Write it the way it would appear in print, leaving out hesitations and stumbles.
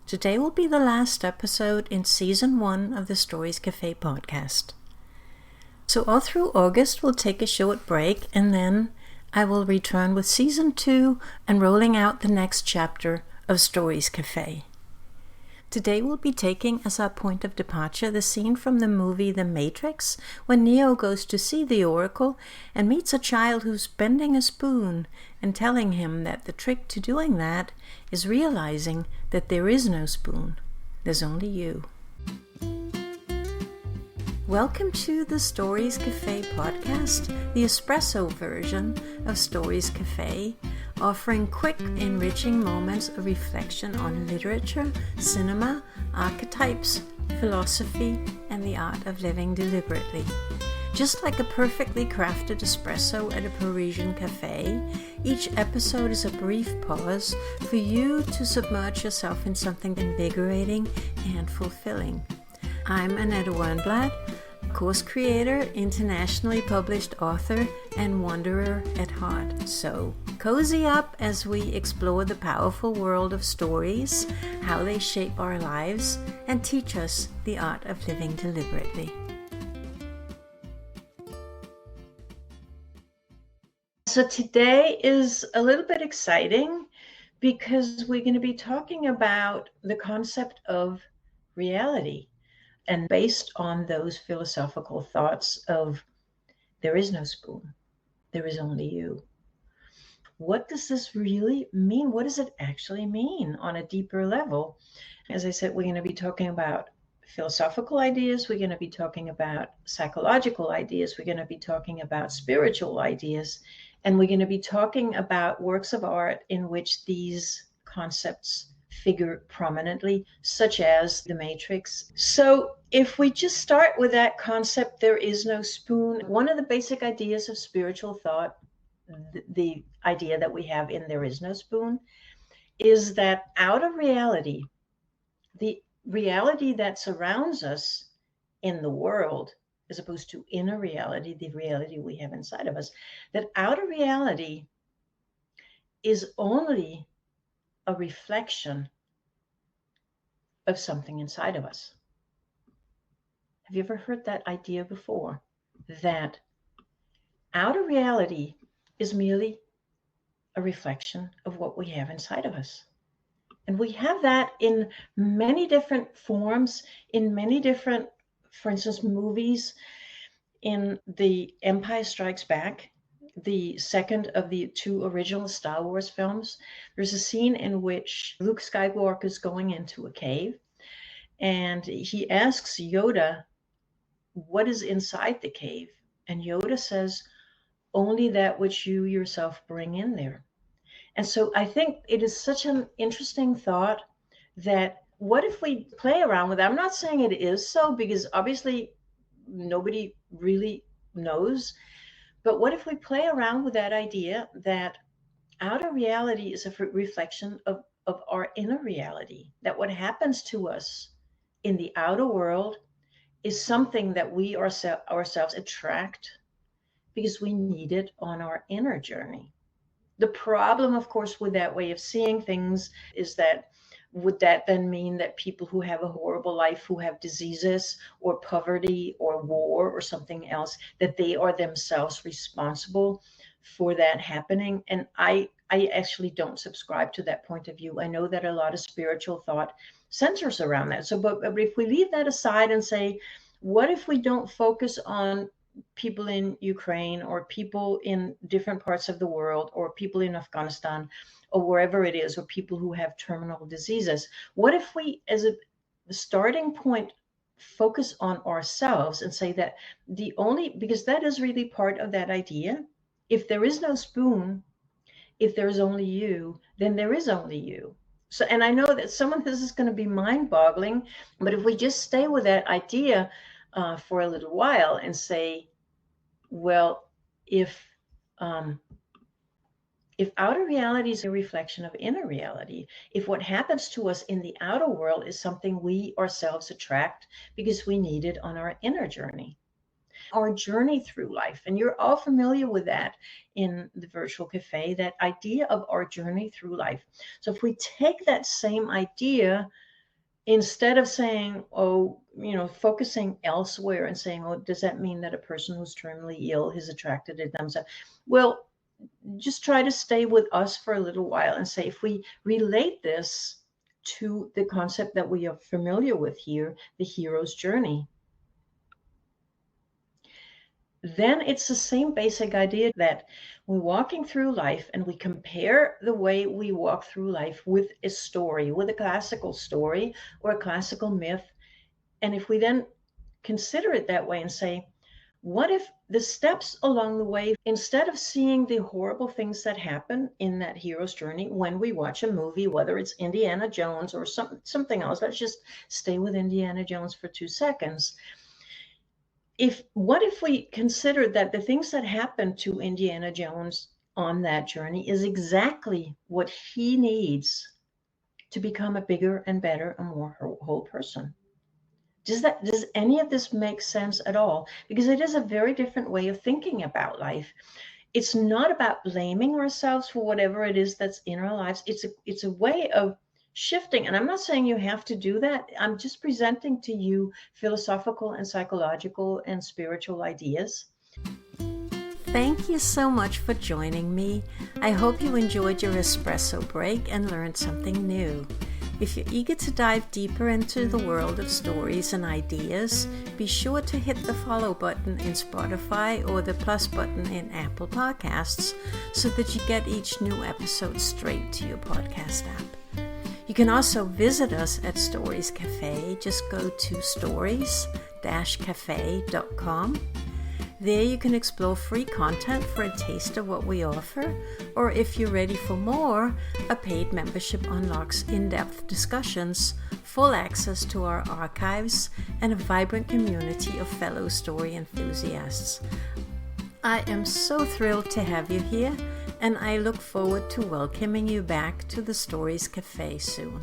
Today will be the last episode in Season 1 of the Stories Cafe podcast. So all through August we'll take a short break, and then I will return with Season 2 and rolling out the next chapter of Stories Cafe. Today we'll be taking as our point of departure the scene from the movie The Matrix, when Neo goes to see the Oracle and meets a child who's bending a spoon and telling him that the trick to doing that is realizing that there is no spoon, there's only you. Welcome to the Stories Cafe podcast, the espresso version of Stories Cafe, offering quick, enriching moments of reflection on literature, cinema, archetypes, philosophy, and the art of living deliberately. Just like a perfectly crafted espresso at a Parisian cafe, each episode is a brief pause for you to submerge yourself in something invigorating and fulfilling. I'm Annette Wernblad, course creator, internationally published author, and wanderer at heart. So cozy up as we explore the powerful world of stories, how they shape our lives, and teach us the art of living deliberately. So today is a little bit exciting because we're going to be talking about the concept of reality. And based on those philosophical thoughts of there is no spoon, there is only you. What does this really mean? What does it actually mean on a deeper level? As I said, we're going to be talking about philosophical ideas. We're going to be talking about psychological ideas. We're going to be talking about spiritual ideas. And we're going to be talking about works of art in which these concepts figure prominently, such as The Matrix. So if we just start with that concept, there is no spoon. One of the basic ideas of spiritual thought, the idea that we have in There Is No Spoon, is that out of reality, the reality that surrounds us in the world, as opposed to inner reality, the reality we have inside of us, that outer reality is only a reflection of something inside of us. Have you ever heard that idea before? That outer reality is merely a reflection of what we have inside of us. And we have that in many different forms, in many different, for instance, movies. In The Empire Strikes Back, the second of the two original Star Wars films, there's a scene in which Luke Skywalker is going into a cave and he asks Yoda, what is inside the cave? And Yoda says, only that which you yourself bring in there. And so I think it is such an interesting thought that what if we play around with it? I'm not saying it is so, because obviously nobody really knows. But what if we play around with that idea that outer reality is a reflection of our inner reality, that what happens to us in the outer world is something that we ourselves attract because we need it on our inner journey. The problem, of course, with that way of seeing things is that would that then mean that people who have a horrible life, who have diseases or poverty or war or something else, that they are themselves responsible for that happening? And I actually don't subscribe to that point of view. I know that a lot of spiritual thought centers around that. So, but if we leave that aside and say, what if we don't focus on people in Ukraine or people in different parts of the world or people in Afghanistan or wherever it is, or people who have terminal diseases? What if we, as a starting point, focus on ourselves and say that because that is really part of that idea. If there is no spoon, if there is only you, then there is only you. So, and I know that some of this is going to be mind-boggling, but if we just stay with that idea for a little while and say, well, if outer reality is a reflection of inner reality, if what happens to us in the outer world is something we ourselves attract because we need it on our inner journey, our journey through life. And you're all familiar with that in the virtual cafe, that idea of our journey through life. So if we take that same idea instead of saying, oh, focusing elsewhere and saying, oh, does that mean that a person who's terminally ill is attracted to themselves? Well, just try to stay with us for a little while and say, if we relate this to the concept that we are familiar with here, the hero's journey, then it's the same basic idea that we're walking through life and we compare the way we walk through life with a story, with a classical story or a classical myth. And if we then consider it that way and say, what if the steps along the way, instead of seeing the horrible things that happen in that hero's journey when we watch a movie, whether it's Indiana Jones or something else, let's just stay with Indiana Jones for 2 seconds. What if we considered that the things that happened to Indiana Jones on that journey is exactly what he needs to become a bigger and better and more whole person? Does any of this make sense at all? Because it is a very different way of thinking about life. It's not about blaming ourselves for whatever it is that's in our lives. It's a way of shifting. And I'm not saying you have to do that. I'm just presenting to you philosophical and psychological and spiritual ideas. Thank you so much for joining me. I hope you enjoyed your espresso break and learned something new. If you're eager to dive deeper into the world of stories and ideas, be sure to hit the follow button in Spotify or the plus button in Apple Podcasts so that you get each new episode straight to your podcast app. You can also visit us at Stories Cafe. Just go to stories-cafe.com. There you can explore free content for a taste of what we offer, or if you're ready for more, a paid membership unlocks in-depth discussions, full access to our archives, and a vibrant community of fellow story enthusiasts. I am so thrilled to have you here, and I look forward to welcoming you back to the Stories Cafe soon.